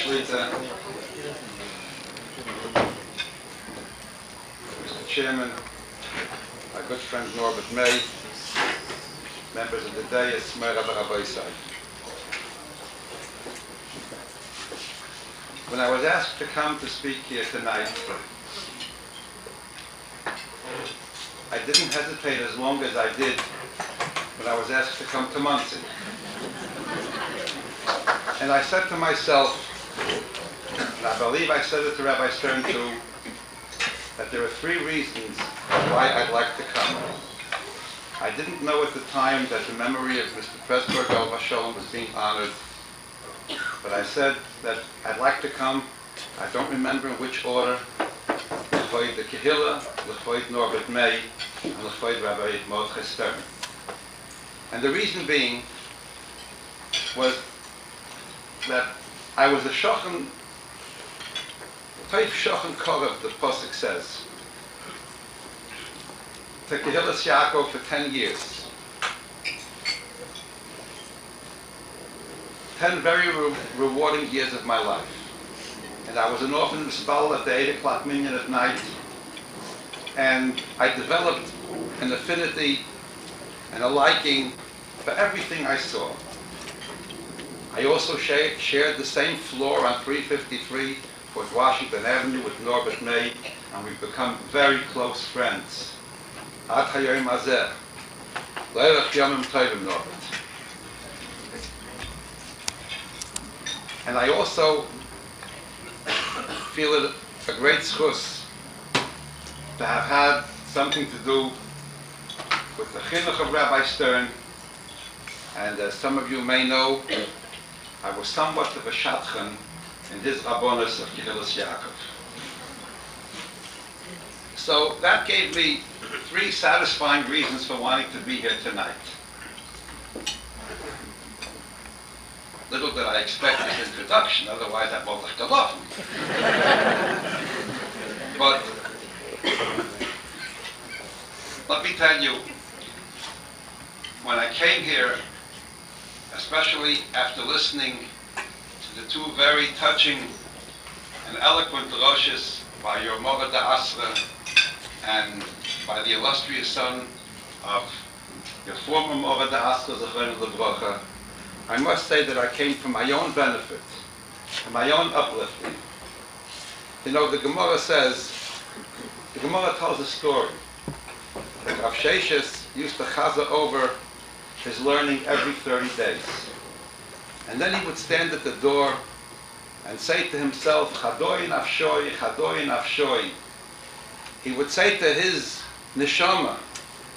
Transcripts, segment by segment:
Shlita, Mr. Chairman, my good friend Norbert May, members of the dais, my Rabbi Side. When I was asked to come to speak here tonight, I didn't hesitate as long as I did when I was asked to come to Muncie. And I said to myself, and I believe I said it to Rabbi Stern too, that there are three reasons why I'd like to come. I didn't know at the time that the memory of Mr. Breslauer was being honored, but I said that I'd like to come. I don't remember in which order. L'choid the Kehillah, L'choid Norbert May, and L'choid Rabbi Mordechai Stern. And the reason being was that I was a shochan, Taif shochan korav, the Pasuk says, to Kehillas Yaakov for 10 years. 10 very rewarding years of my life. And I was an orphan mispal at the 8 o'clock minyan at night. And I developed an affinity and a liking for everything I saw. I also shared the same floor on 353 Fort Washington Avenue with Norbert May, and we've become very close friends. Ad hayom hazeh. Leilach yomim tovim, Norbert. And I also feel it a great discourse to have had something to do with the chinuch of Rabbi Stern. And as some of you may know, I was somewhat of a shatchan in his rabbonos of Kehillas Yaakov. So that gave me three satisfying reasons for wanting to be here tonight. Little did I expect this introduction, otherwise I won't have to love him. But let me tell you, when I came here, especially after listening to the two very touching and eloquent droshes by your Mora Asra and by the illustrious son of your former Mora Asra, Zechron Lebrocha, I must say that I came for my own benefit, for my own uplifting. You know, the Gemara says, the Gemara tells a story that Rav Sheshes used to chaza over his learning every 30 days. And then he would stand at the door and say to himself, Chadoi nafshoi, Chadoi nafshoi. He would say to his neshama,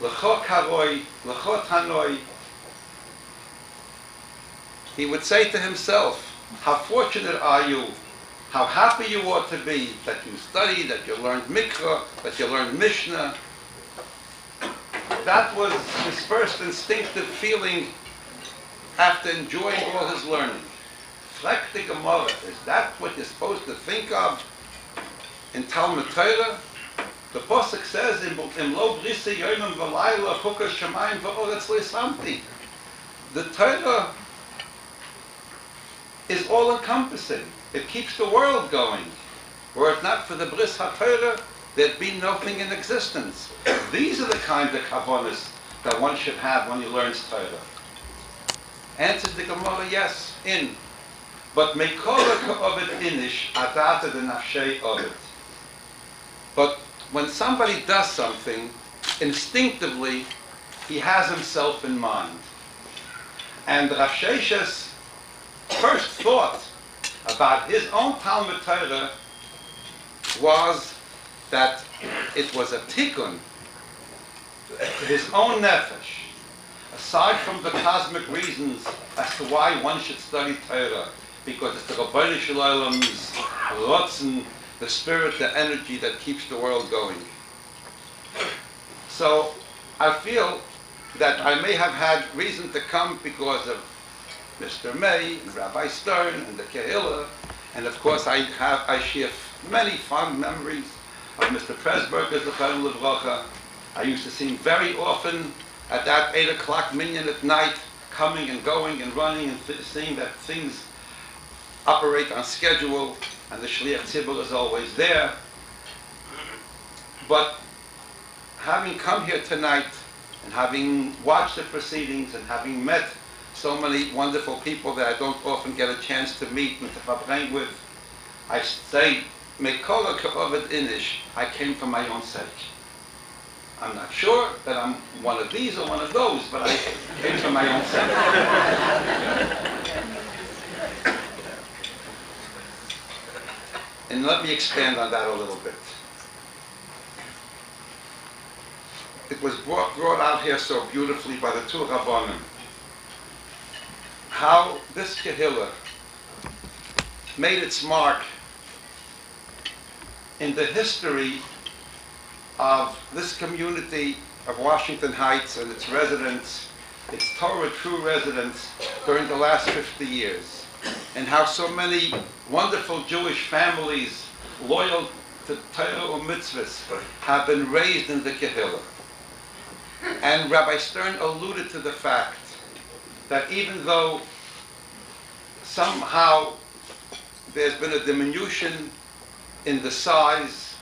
L'chot haroi, L'chot hanoi. He would say to himself, how fortunate are you, how happy you ought to be that you studied, that you learned Mikra, that you learned Mishnah. That was his first instinctive feeling after enjoying all his learning. Frek the Gemara, is that what you're supposed to think of in Talmud Torah? The Pasuk says, Im lo brisa yomim v'layla chukas shamayim v'oretz le'samti. The Torah is all-encompassing. It keeps the world going. Were it not for the bris HaTorah, there'd be nothing in existence. These are the kind of kavanas that one should have when he learns Torah. Answered the Gemara, yes, in. But mekora ka'ovet inish, adata de nafshei ovet. But when somebody does something, instinctively, he has himself in mind. And Rav Sheshes' first thought about his own Talmud Torah was that it was a tikkun to his own nefesh, aside from the cosmic reasons as to why one should study Torah, because it's the Rabbeinu Shalom's rotzen, the spirit, the energy that keeps the world going. So I feel that I may have had reason to come because of Mr. May and Rabbi Stern and the Kehillah, and of course I share many fond memories of Mr. Pressburger's Zechron Lebrocha. I used to see him very often at that 8 o'clock minyan at night, coming and going and running and seeing that things operate on schedule, and the Shliach Tzibur is always there. But having come here tonight, and having watched the proceedings, and having met so many wonderful people that I don't often get a chance to meet and to verbring with, I say, Mekola Ka'ovid Inish, I came for my own sake. I'm not sure that I'm one of these or one of those, but I came for my own sake. And let me expand on that a little bit. It was brought out here so beautifully by the two Rabbanim, how this Kehillah made its mark in the history of this community of Washington Heights and its residents, its Torah true residents during the last 50 years, and how so many wonderful Jewish families loyal to Torah and mitzvahs have been raised in the Kehillah. And Rabbi Stern alluded to the fact that even though somehow there's been a diminution in the size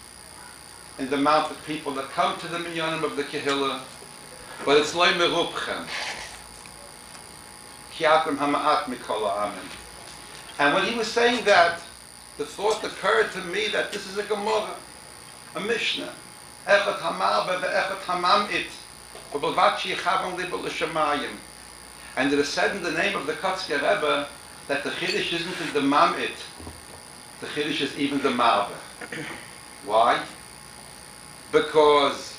and the amount of people that come to the minyanim of the Kehillah, but it's loy merubchem. Ki atem hama'at mikol ha'amim. And when he was saying that, the thought occurred to me that this is a Gemara, a Mishnah. Echat hamarbe ve'echat hamam'it, v'belvat she'yichavan libel l'shamayim. And it is said in the name of the Kotzker Rebbe that the Chiddush isn't in the mam'it, the Chiddush is even the marbe. Why? Because,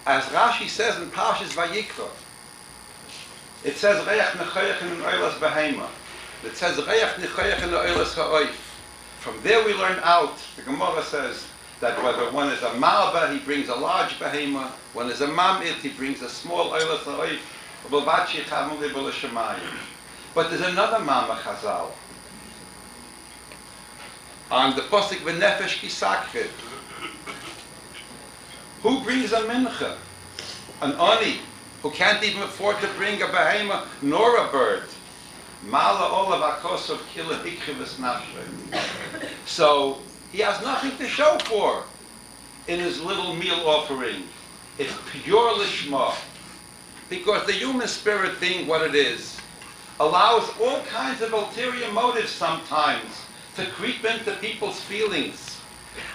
as Rashi says in Parshas Vayikra, it says Reach Nechoyach in Oilas Behema. It says Reach Nechoyach in Oilas Ha'oif. From there we learn out, the Gemara says, that whether one is a marba, he brings a large behema, one is a mam'it, he brings a small Oilas Ha'oif, but there's another Mama Chazal. On the Posik V'nefesh Kisakrid, who brings a mincha? An ani, who can't even afford to bring a behema nor a bird. Mala olav akosov kila hikrivis nafshe. So he has nothing to show for in his little meal offering. It's pure lishma. Because the human spirit, being what it is, allows all kinds of ulterior motives sometimes to creep into people's feelings.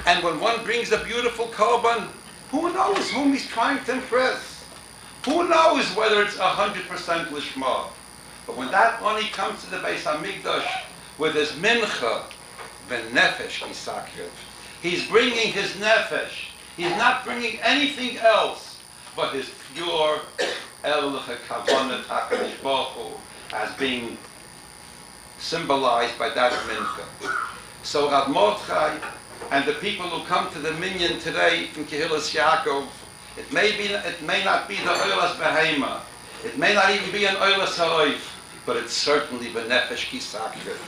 And when one brings a beautiful korban, who knows whom he's trying to impress? Who knows whether it's 100% lishma? But when that oni comes to the Beis HaMikdash with his mincha, v'nefesh kisakrev, he's bringing his nefesh. He's not bringing anything else but his pure Elcha Kavanah HaKadosh Baruch Hu, as being symbolized by that mincha. So Rav Mordechai and the people who come to the minyan today in Kehillas Yaakov, it may not be the Oilas Behema, it may not even be an Oilas Ha'oif, but it's certainly V'nefesh Kisakrev.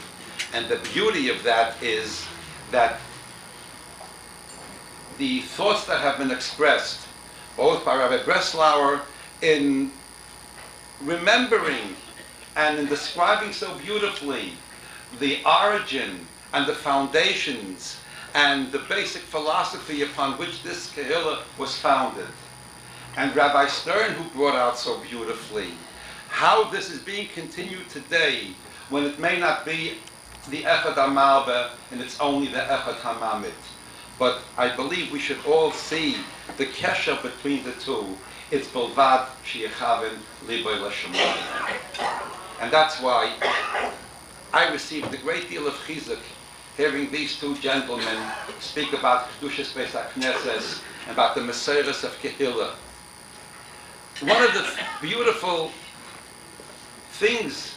And the beauty of that is that the thoughts that have been expressed, both by Rabbi Breslauer in remembering and in describing so beautifully the origin and the foundations and the basic philosophy upon which this Kehillah was founded. And Rabbi Stern, who brought out so beautifully how this is being continued today, when it may not be the Echad HaMarbe and it's only the Echad HaMamit. But I believe we should all see the kesher between the two. It's Bilvad Sheyechaven Liboy L'Shamayim. And that's why I received a great deal of chizuk hearing these two gentlemen speak about Kedushas Beis HaKnesses and about the Meseres of Kehillah. One of the beautiful things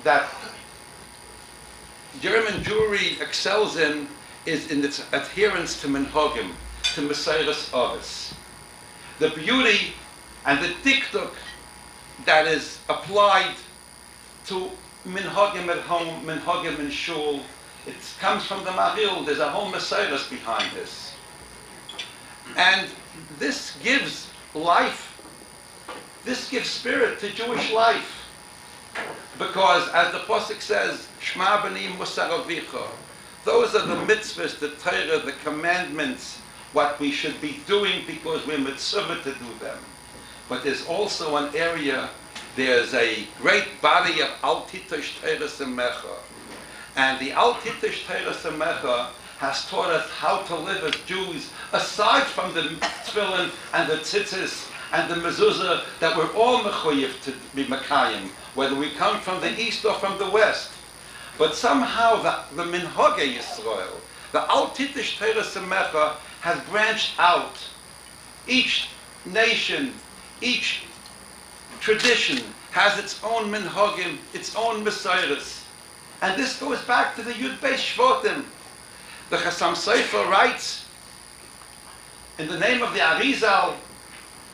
that German Jewry excels in is in its adherence to minhagim, to Meseres Ovis. The beauty and the diktuk that is applied to minhagim at home, minhagim in shul, it comes from the Maril. There's a whole Meseres behind this. And this gives life, this gives spirit to Jewish life. Because as the Pasuk says, Shma b'ni musar avicha, those are the mitzvahs, the Torah, the commandments, what we should be doing because we're mitzvah to do them. But there's also an area, there's a great body of Al Titosh Torah Semecha. And the Al Titosh Torah Semecha has taught us how to live as Jews, aside from the tefillin and the tzitzis and the mezuzah that we're all mechuyev to be makayim, whether we come from the east or from the west. But somehow the minhagei Yisrael, the Al Titosh Torah Semecha, has branched out. Each nation, each tradition has its own minhagim, its own messiahs. And this goes back to the Yud Beis Shvotim. The Chassam Sofer writes, in the name of the Arizal,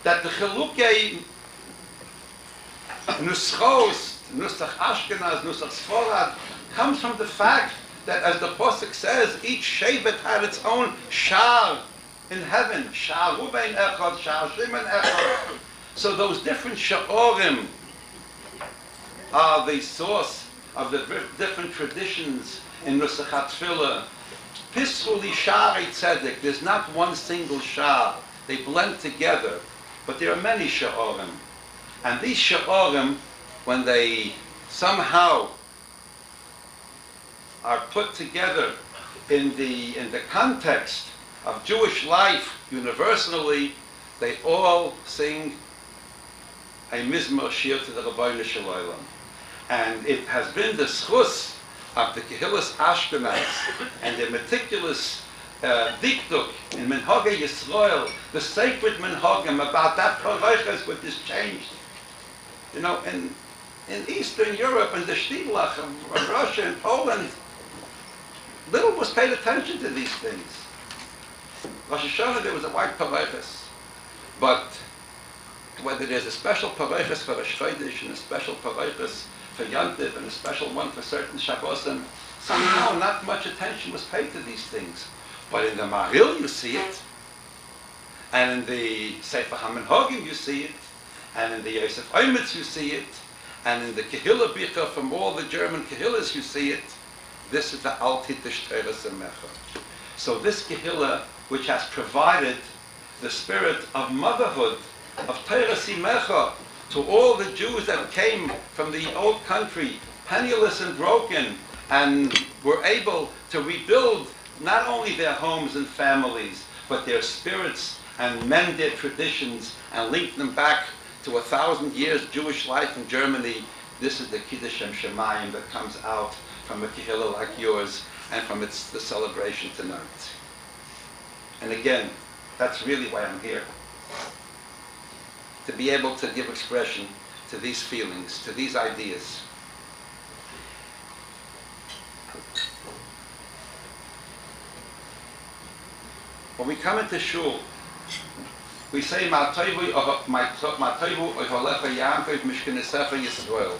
that the Chelukei Nuschos, Nusach Ashkenaz, Nusach Sfarad, comes from the fact that, as the Pasuk says, each Shevet had its own Shar in heaven. Shar Ruben Echad, Shar Shimon Echad. So those different Sha'orim are the source of the different traditions in Nusach HaTfilah. Pisruli Shari Tzedek, there's not one single Shar. They blend together, but there are many Sha'orim. And these Sha'orim, when they somehow are put together in the context of Jewish life universally, they all sing a Mizmor Shir to the Rabbeinu Shalom. And it has been the schus of the Kehillas Ashkenaz and the meticulous dikduk in Minhagei Yisrael, the sacred Minhagim about that Paraychas which is changed. You know, in Eastern Europe and the Shtiblach of Russia and Poland, little was paid attention to these things. Rosh Hashanah, there was a white Paraychas. But whether there's a special Paraychas for Rosh Chodesh and a special Paraychas for Yantiv and a special one for certain Shabbosim, somehow not much attention was paid to these things. But in the Maril you see it, and in the Sefer HaMinhagim you see it, and in the Yosef Oimitz you see it, and in the Kehillah Bicha from all the German Kehillas you see it. This is the Al Titosh Torah Semecha. So this Kehillah, which has provided the spirit of motherhood, of Torah Semecha, to all the Jews that came from the old country, penniless and broken, and were able to rebuild not only their homes and families, but their spirits, and mend their traditions, and link them back to 1,000 years Jewish life in Germany. This is the Kiddush Shem Shemayim that comes out from a Kehillah like yours, and from the celebration tonight. And again, that's really why I'm here. To be able to give expression to these feelings, to these ideas. When we come into shul, we say, Ma toivu oholecha Yaakov mishkenesecha Yisrael,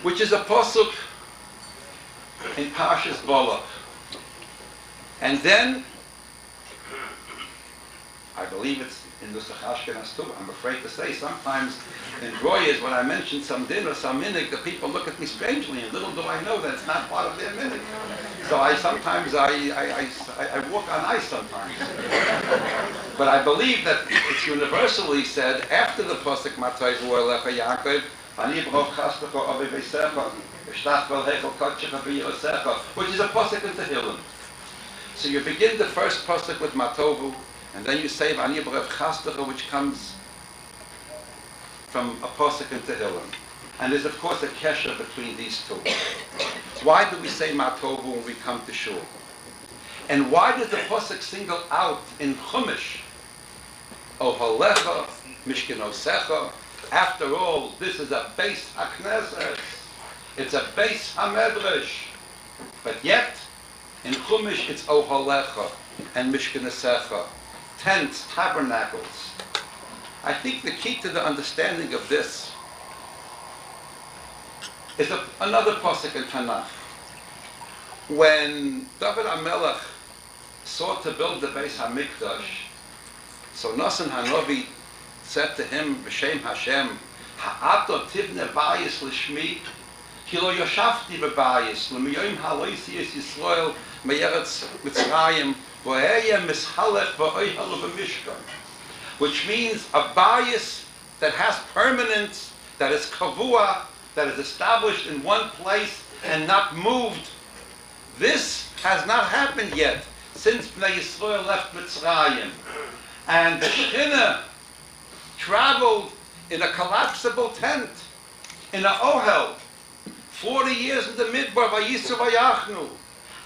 which is a pasuk in Parshas Balak. And then, I believe it's in Nusach Ashkenaz too, I'm afraid to say, sometimes in Royas, when I mention some din or some minig, the people look at me strangely, and little do I know that it's not part of their minig. So I walk on ice sometimes. But I believe that it's universally said after the pasuk Matay Vu'alecha Yaakov, Ani Brov Chastecha Avi Beisecha, Eshtach Vel Hechel Kodshecha V'Yosecha, which is a pasuk in Tehillim. So you begin the first pasuk with Matovu, and then you say Ani Brov Chastecha, which comes from a pasuk in Tehillim. And there's of course a kesher between these two. Why do we say Matovu when we come to shul? And why does the pasuk single out in Chumash, Ohalecha, Mishkenosecha? After all, this is a Beis HaKnesset. It's a Beis HaMedrash. But yet, in Chumash, it's Ohalecha and Mishkenosecha, tents, tabernacles. I think the key to the understanding of this is another pasuk in Tanakh. When David HaMelech sought to build the Beis HaMikdash, so Nasan HaNovi said to him, B'Shem Hashem, Ha'ato tivne bayis l'shmi, ki lo yoshavti bebayis, l'miyom haloisi es Yisrael, me'eretz Mitzrayim, v'heya mishalech v'oihalu b'mishkan. Which means a bias that has permanence, that is kavua, that is established in one place and not moved. This has not happened yet since Bnei Yisrael left Mitzrayim. And the Shekhinah traveled in a collapsible tent, in an ohel, 40 years in the midbar, Vayisu Vayachnu.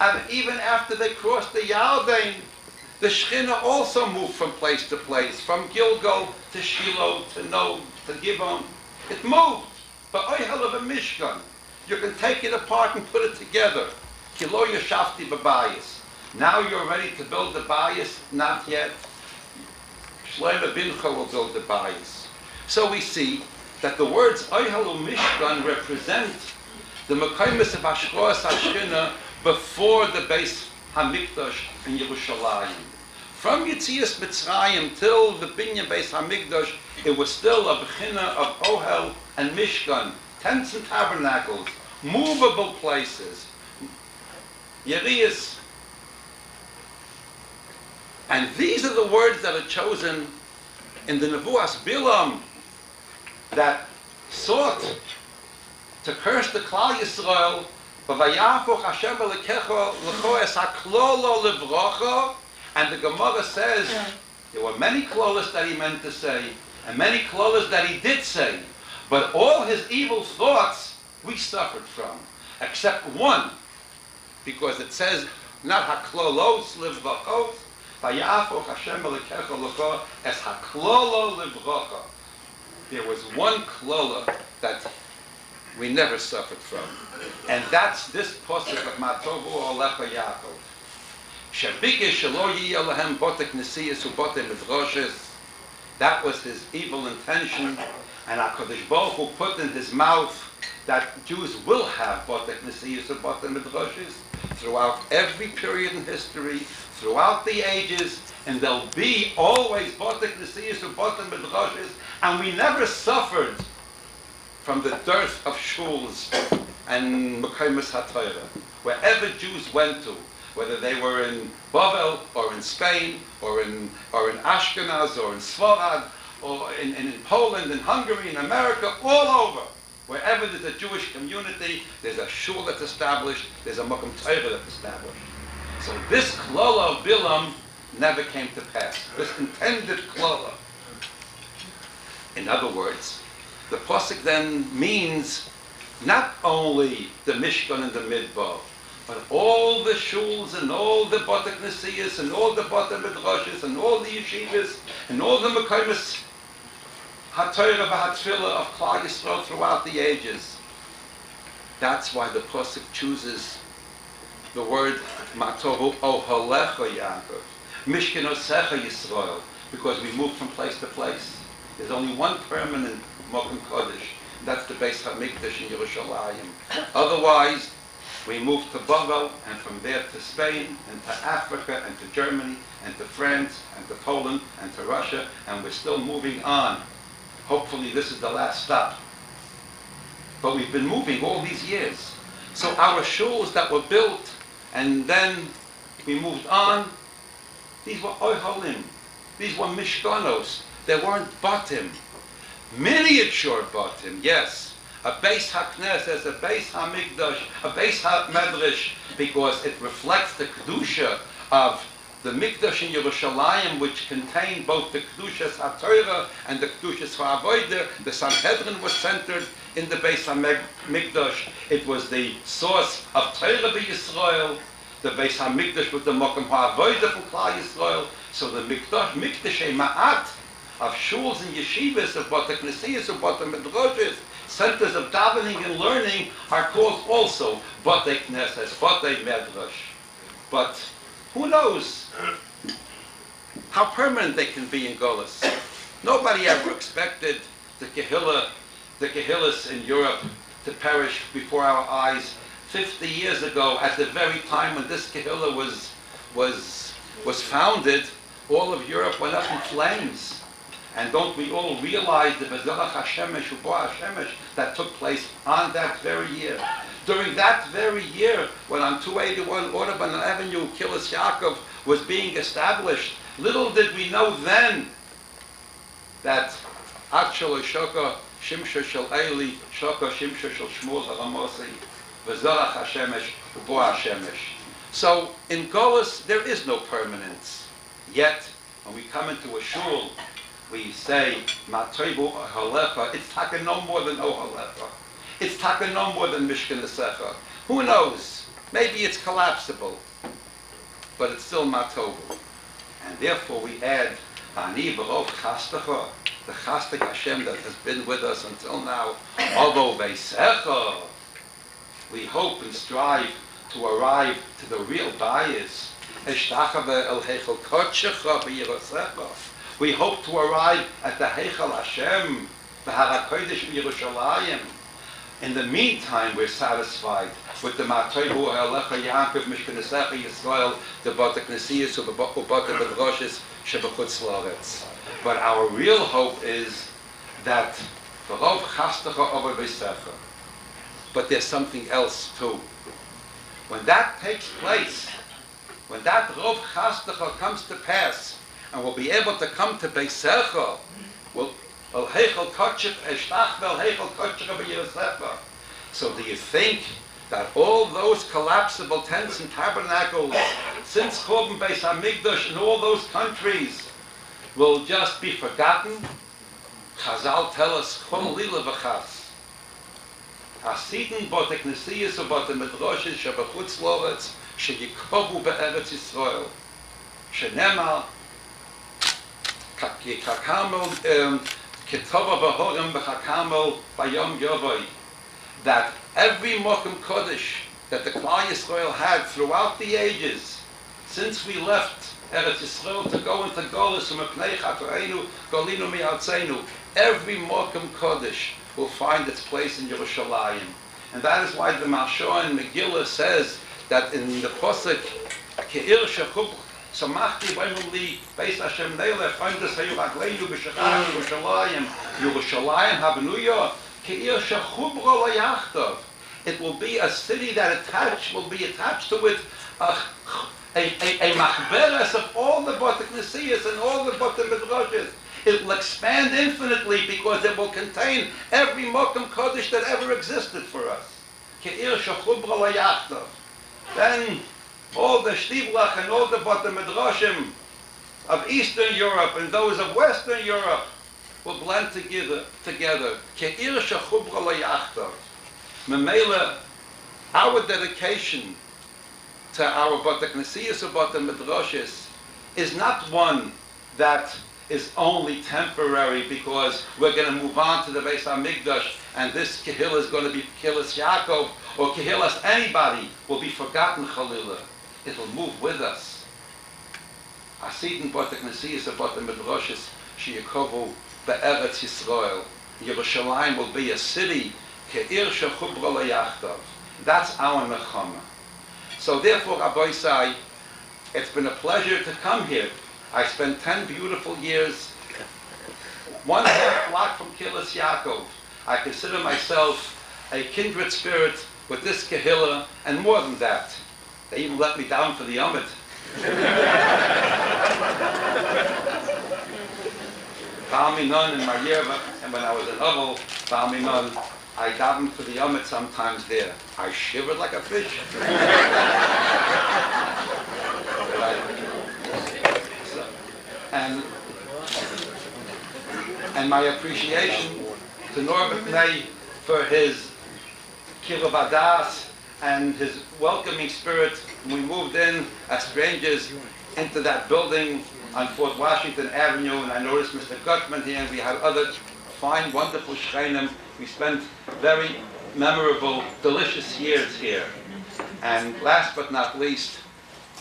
And even after they crossed the Yarden, the Shekhinah also moved from place to place, from Gilgal to Shiloh to Nod to Givon. It moved. But ohel of a Mishkan, you can take it apart and put it together. Kilo Yashafti Babayis. Now you're ready to build the bayis? Not yet. Shlomo Bincha will build the bayis. So we see that the words Oyhalu Mishkan represent the Mekaymis of Ashkoas Hashchina before the Beis Hamikdash in Yerushalayim. From Yitzias Mitzrayim till the Binyan Beis Hamikdash, it was still a Bechina of Ohel and Mishkan, tents and tabernacles, movable places, Yerias. And these are the words that are chosen in the Nevuas Bilam that sought to curse the Klal Yisrael. And the Gemara says there were many klolas that he meant to say, and many klolas that he did say, but all his evil thoughts we suffered from, except one, because it says not haklolos livrochos. There was one klola that we never suffered from, and that's this pasuk of Matovu Olecha Yaakov. That was his evil intention, and HaKadosh Baruch Hu put in his mouth that Jews will have botek nesiyos ubotek midrashes throughout every period in history, throughout the ages, and there'll be always botek nesiyos ubotek midrashes, and we never suffered from the dearth of shuls and mekaymis haTorah. Wherever Jews went to, whether they were in Bavel or in Spain or in Ashkenaz or in Sfarad or in Poland, in Hungary, in America, all over. Wherever there's a Jewish community, there's a shul that's established, there's a Mokum Torah that's established. So this klola of Bilam never came to pass. This intended klola. In other words, the pasuk then means not only the Mishkan and the Midbar, but all the shuls and all the botek nesiyos and all the botek midrashes and all the yeshivas and all the mekaymis haTorah v'hatfilah of Klal Yisrael throughout the ages. That's why the pasuk chooses the word Matovu Ohalecha Yaakov, Mishkenosecha Yisrael, because we move from place to place. There's only one permanent Mokum Kodesh. That's the Beis Hamikdash in Yerushalayim. Otherwise, we moved to Bavel, and from there to Spain, and to Africa, and to Germany, and to France, and to Poland, and to Russia, and we're still moving on. Hopefully this is the last stop. But we've been moving all these years. So our shuls that were built, and then we moved on, these were oiholim, these were mishkanos, they weren't batim. Miniature batim, yes. A Beis HaKnesses, a Beis HaMikdash, a Beis HaMedrash, because it reflects the Kedusha of the Mikdash in Yerushalayim, which contained both the Kedushas HaTorah and the Kedushas HaAvodah. The Sanhedrin was centered in the Beis HaMikdash. It was the source of Torah b'Yisrael. The Beis HaMikdash was the Mokum HaAvodah from Klal Yisrael. So the Mikdashei Ma'at of shuls and yeshivas, of botek nesiyos, of botek midrashes, centers of davening and learning are called also botek nesiyos, botek midrash. But who knows how permanent they can be in Golis? Nobody ever expected the Kehillas in Europe to perish before our eyes 50 years ago, at the very time when this Kehillah was founded. All of Europe went up in flames. And don't we all realize the Bezorach HaShemesh, Ubo HaShemesh, that took place on that very year? During that very year, when on 281 Audubon Avenue, Kilis Yaakov was being established, little did we know then that Atshel Shoka Shimsha Shel Eili, Shoka Shimsha Shel Shmuel HaRamosi, Bezorach HaShemesh, Ubo HaShemesh. So in Golus, there is no permanence. Yet, when we come into a shul, we say, Matoibu Halecha, it's taka no more than Ohalecha. It's taka no more than Mishkan Esecha. Who knows? Maybe it's collapsible, but it's still Matobu. And therefore we add, Ani Barov Chastacha, the Chastach Hashem that has been with us until now, Ovo Beisecha. We hope and strive to arrive to the real bias. We hope to arrive at the Heichal Hashem, the Harakodesh Yerushalayim. In the meantime, we're satisfied with the Matoibu Halecha Yaakov Mishkan Esecha Yisrael, the Bata Knesiyas, the Bata Bedroshes, Shebachutz La'aretz. But our real hope is that V'rov Chastacha Over Beisecha. But there's something else too. When that takes place, when that Rov Chastacha comes to pass, and we'll be able to come to Beisecha, so do you think that all those collapsible tents and tabernacles since Churban Beis Hamikdash in all those countries will just be forgotten? Chazal tell us, Chol Lila V'chas. Hasidim bot Eknesiyas or bot Medroshes Shebachutz La'aretz Sheyikovu Be'eretz Yisrael Shenemar Kakamel Ketova B'Horim B'Chakamel Bayom Yovoi, that every Mokum Kodesh that the Klal Yisrael had throughout the ages, since we left Eretz Yisrael to go into Golus U'Mepnei Chatoreinu Golinu Mi'artzeinu, every Mokum Kodesh will find its place in Yerushalayim. And that is why the Maharsha in Megillah says that in the Posuk, Ke'ir Shechub Samachti B'Emuli Beis Hashem Neilech Feindes Hayuragleinu B'Shechar Yerushalayim Yerushalayim Habenuya Ke'ir Shechubra Layachtav. It will be a city that will be attached to it a machberes of all the Bata Knesiyas and all the Bata Midrashis. It will expand infinitely because it will contain every Mokum Kodesh that ever existed for us. Ke'ir Shechubra Layachtav. Then all the Shtiblach and all the Bata Midrashim of Eastern Europe and those of Western Europe will blend together. Ke'ir Shechubra Layachtav. Memela, our dedication to our Bata Knesiyas or Bata Midrashis is not one that is only temporary because we're going to move on to the Beis HaMikdash and this Kehillah is going to be Kehillas Yaakov or Kehillas anybody will be forgotten Chalila. It will move with us. Hasidim Bata Knesiyas or Bata Midrashis Sheyakovu Be'eretz Yisrael. Yerushalayim will be a city Ke'ir Shechubra Layachtav. That's our nechama. So therefore, Rabbi Say, it's been a pleasure to come here. I spent 10 beautiful years, 1.5 block from Kehillas Yaakov. I consider myself a kindred spirit with this Kehillah, and more than that. They even let me down for the Yomid. Ba'al Minon in Mariyeva, and when I was in Oval, Ba'al Minon, I davened for the Yomid sometimes there. I shivered like a fish. And my appreciation to Norbert Ney for his kiruv hadas and his welcoming spirit when we moved in as strangers into that building on Fort Washington Avenue, and I noticed Mr. Gutman here, and we had other fine, wonderful shreinim. We spent very memorable, delicious years here. And last but not least,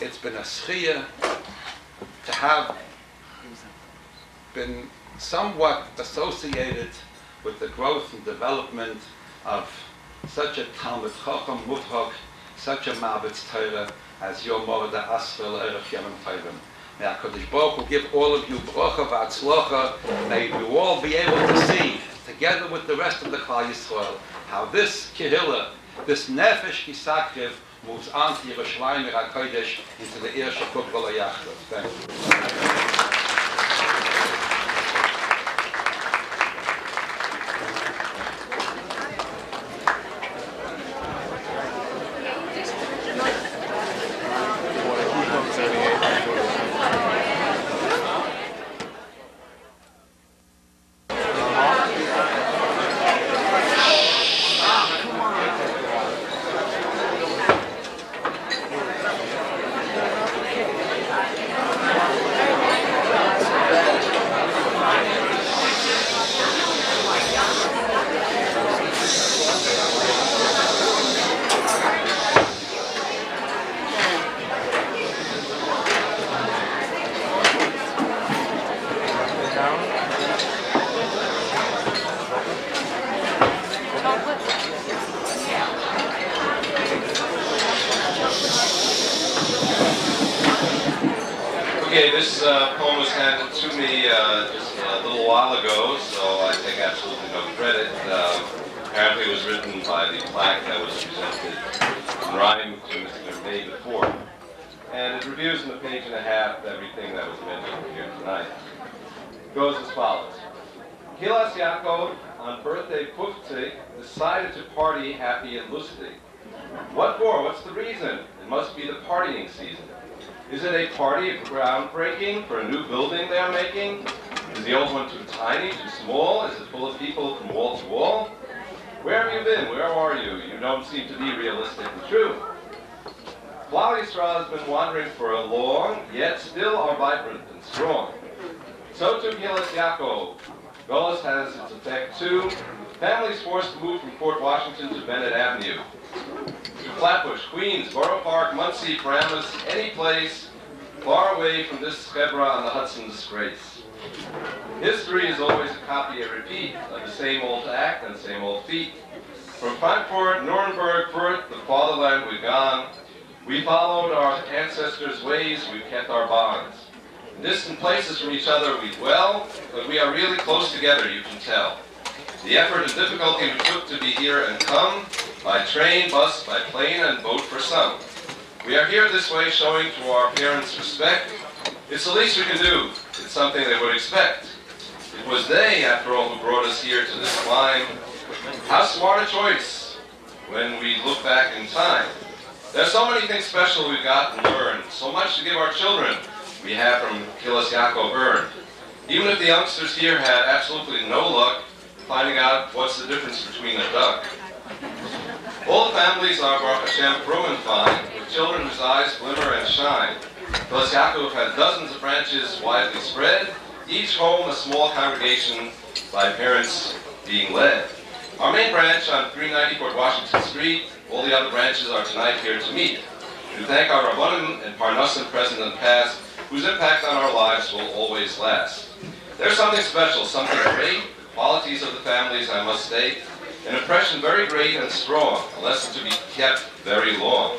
it's been a schiyah to have been somewhat associated with the growth and development of such a Talmud Chacham Muvhak, such a Ma'abitz Torah as your Morda Asfel Erech Yamim Tovim. May HaKadosh Baruch Hu give all of you bracha v'atzlocha. May you all be able to see, together with the rest of the Klal Yisrael, how this kehillah, this nefesh kisakriv, moves on to Yerushalayim HaKodesh into the Ir Shekut V'lo Yachdav. Thank you. Okay, this poem was handed to me just a little while ago, so I take absolutely no credit. Apparently it was written by the plaque that was presented in rhyme to Mr. Day before. And it reviews in a page and a half everything that was mentioned here tonight. It goes as follows. Kilas Yaakov, on birthday Puftzig, decided to party happy and lusty. What for? What's the reason? It must be the partying season. Is it a party of groundbreaking for a new building they're making? Is the old one too tiny, too small? Is it full of people from wall to wall? Where have you been? Where are you? You don't seem to be realistic and true. Klal Yisrael has been wandering for a long, yet still are vibrant and strong. So too Kilas Yaakov. Golos has its effect too. Families forced to move from Fort Washington to Bennett Avenue. To Flatbush, Queens, Borough Park, Muncie, Paramus, any place far away from this chevra on the Hudson disgrace. History is always a copy and repeat of the same old act and same old feat. From Frankfurt, Nuremberg, Fürth, the fatherland we've gone. We followed our ancestors' ways, we've kept our bonds. In distant places from each other we dwell, but we are really close together, you can tell. The effort and difficulty we took to be here and come, by train, bus, by plane, and boat for some. We are here this way showing to our parents respect. It's the least we can do. It's something they would expect. It was they, after all, who brought us here to this climb. How smart a choice when we look back in time. There's so many things special we've got and learned, so much to give our children we have from Kilas Yaakov earned. Even if the youngsters here had absolutely no luck finding out what's the difference between a duck. All the families are Baruch Hashem frum and fine, with children whose eyes glimmer and shine. Kilas Yaakov had dozens of branches widely spread, each home a small congregation by parents being led. Our main branch on 390 Fort Washington Street, all the other branches are tonight here to meet. We thank our Rabbanim and Parnasim present and past, whose impact on our lives will always last. There's something special, something great, the qualities of the families, I must state, an impression very great and strong, a lesson to be kept very long.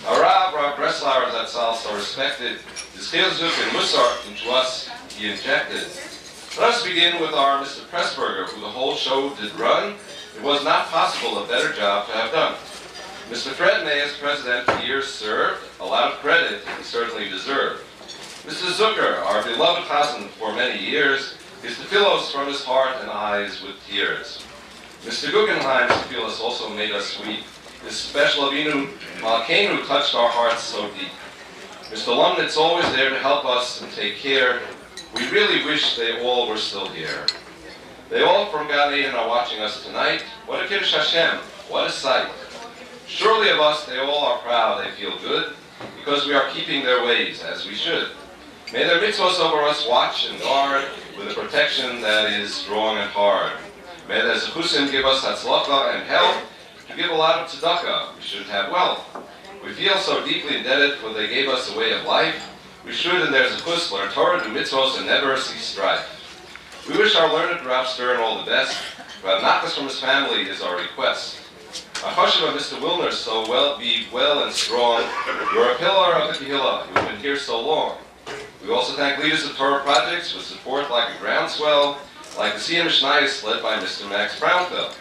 Our Rav Breslauer, that so respected, his chizuk and musar into us he injected. Let us begin with our Mr. Pressburger, who the whole show did run. It was not possible a better job to have done. Mr. Fred May, as president, years served, a lot of credit he certainly deserved. Mr. Zucker, our beloved cousin for many years, his tefillos from his heart and eyes with tears. Mr. Guggenheim's tefillos also made us sweet. His special Avinu Malkeinu touched our hearts so deep. Mr. Lumnitz always there to help us and take care. We really wish they all were still here. They all from Gan Eden are watching us tonight. What a Kiddush Hashem, what a sight. Surely of us they all are proud, they feel good, because we are keeping their ways as we should. May their mitzvos over us watch and guard with a protection that is strong and hard. May their zechusim give us hatzlacha and health to give a lot of tzedakah. We should have wealth. We feel so deeply indebted for they gave us a way of life. We should in their zechus learn Torah, do mitzvos, and never cease strife. We wish our learned Rav Stern all the best. Rav Nachas from his family is our request. A chashuv of Mr. Wilner, so be well and strong. You're a pillar of the Kehillah. You've been here so long. We also thank leaders of Torah projects for support like a groundswell, like the Siyam Shnayis led by Mr. Max Brownfield.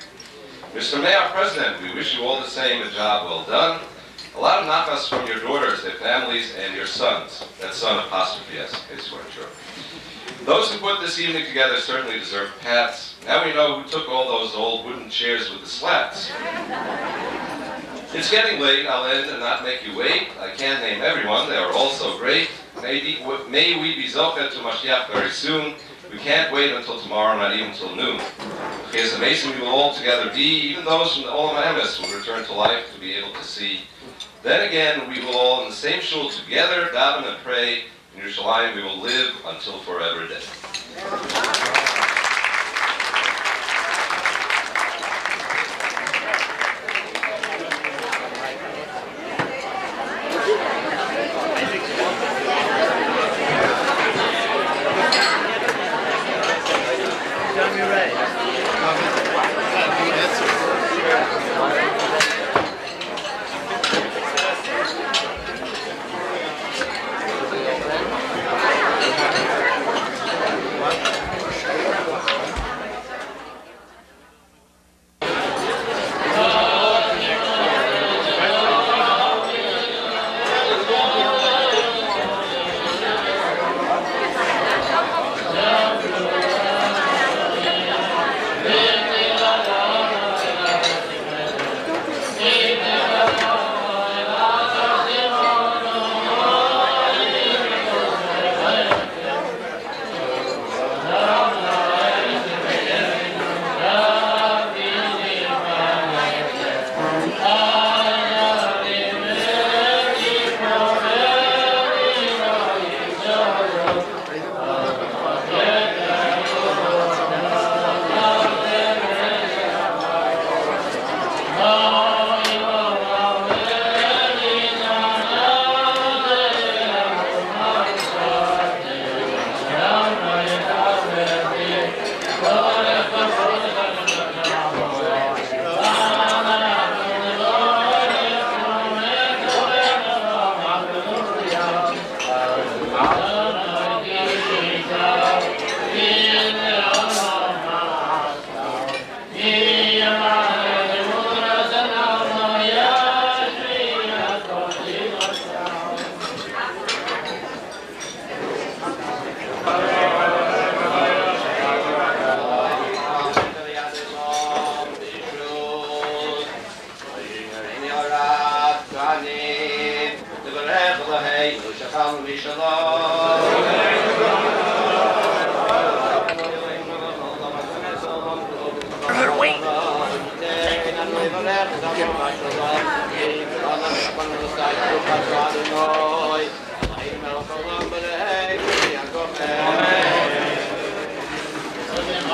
Mr. Mayor President, we wish you all the same, a job well done. A lot of nachas from your daughters, their families, and your sons. That son apostrophe S, in case you weren't sure. Those who put this evening together certainly deserve pats. Now we know who took all those old wooden chairs with the slats. It's getting late. I'll end and not make you wait. I can't name everyone. They are all so great. May we be zocher to Mashiach very soon. We can't wait until tomorrow, not even until noon. It's amazing we will all together be, even those from the Olam Emes will return to life to be able to see. Then again, we will all in the same shul together, daven and pray. In Yerushalayim we will live until forever dead.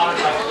Amen.